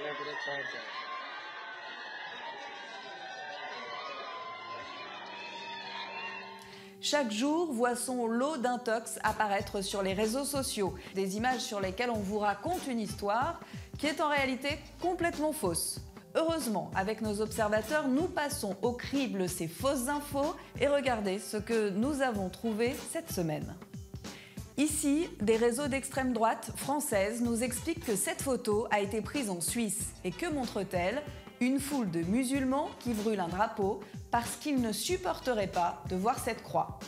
evident content. Chaque jour voit son lot d'intox apparaître sur les réseaux sociaux. Des images sur lesquelles on vous raconte une histoire qui est en réalité complètement fausse. Heureusement, avec nos observateurs, nous passons au crible ces fausses infos et regardez ce que nous avons trouvé cette semaine. Ici, des réseaux d'extrême droite française nous expliquent que cette photo a été prise en Suisse. Et que montre-t-elle? Une foule de musulmans qui brûlent un drapeau parce qu'ils ne supporteraient pas de voir cette croix.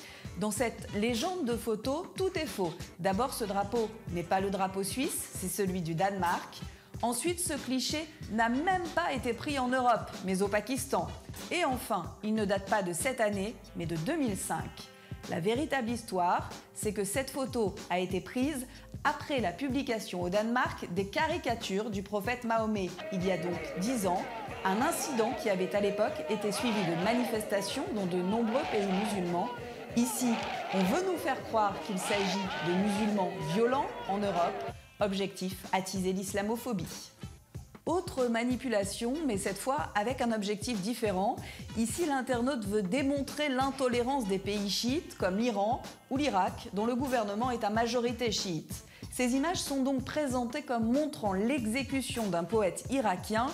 Dans cette légende de photo, tout est faux. D'abord, ce drapeau n'est pas le drapeau suisse, c'est celui du Danemark. Ensuite, ce cliché n'a même pas été pris en Europe, mais au Pakistan. Et enfin, il ne date pas de cette année, mais de 2005. La véritable histoire, c'est que cette photo a été prise après la publication au Danemark des caricatures du prophète Mahomet, il y a donc 10 ans, un incident qui avait à l'époque été suivi de manifestations dans de nombreux pays musulmans. Ici, on veut nous faire croire qu'il s'agit de musulmans violents en Europe. Objectif, attiser l'islamophobie. Autre manipulation, mais cette fois avec un objectif différent. Ici, l'internaute veut démontrer l'intolérance des pays chiites, comme l'Iran ou l'Irak, dont le gouvernement est à majorité chiite. Ces images sont donc présentées comme montrant l'exécution d'un poète irakien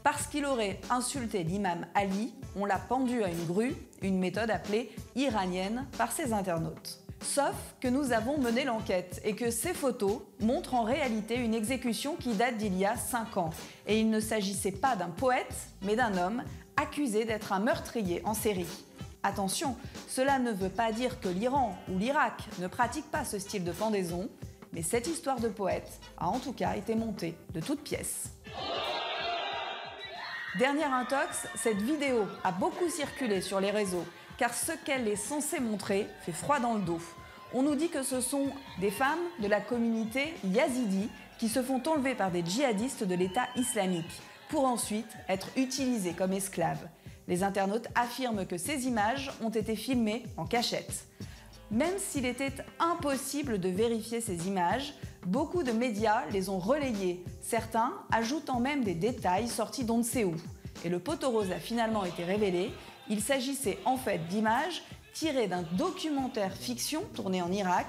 parce qu'il aurait insulté l'imam Ali. On l'a pendu à une grue, une méthode appelée iranienne par ces internautes. Sauf que nous avons mené l'enquête et que ces photos montrent en réalité une exécution qui date d'il y a 5 ans. Et il ne s'agissait pas d'un poète, mais d'un homme accusé d'être un meurtrier en série. Attention, cela ne veut pas dire que l'Iran ou l'Irak ne pratiquent pas ce style de pendaison, mais cette histoire de poète a en tout cas été montée de toutes pièces. Dernière intox, cette vidéo a beaucoup circulé sur les réseaux, car ce qu'elle est censée montrer fait froid dans le dos. On nous dit que ce sont des femmes de la communauté yazidi qui se font enlever par des djihadistes de l'État islamique, pour ensuite être utilisées comme esclaves. Les internautes affirment que ces images ont été filmées en cachette. Même s'il était impossible de vérifier ces images, beaucoup de médias les ont relayées, certains ajoutant même des détails sortis d'on ne sait où. Et le poteau rose a finalement été révélé. Il s'agissait en fait d'images tirées d'un documentaire fiction tourné en Irak.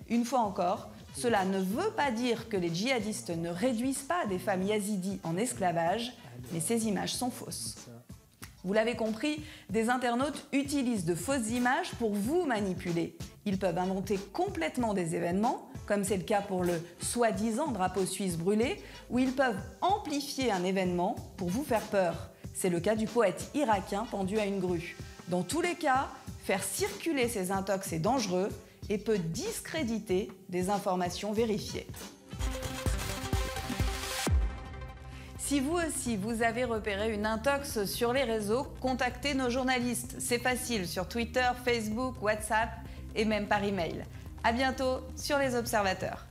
Une fois encore, cela ne veut pas dire que les djihadistes ne réduisent pas des femmes yazidis en esclavage, mais ces images sont fausses. Vous l'avez compris, des internautes utilisent de fausses images pour vous manipuler. Ils peuvent inventer complètement des événements, comme c'est le cas pour le soi-disant drapeau suisse brûlé, ou ils peuvent amplifier un événement pour vous faire peur. C'est le cas du poète irakien pendu à une grue. Dans tous les cas, faire circuler ces intox est dangereux et peut discréditer des informations vérifiées. Si vous aussi, vous avez repéré une intox sur les réseaux, contactez nos journalistes. C'est facile sur Twitter, Facebook, WhatsApp et même par email. À bientôt sur Les Observateurs.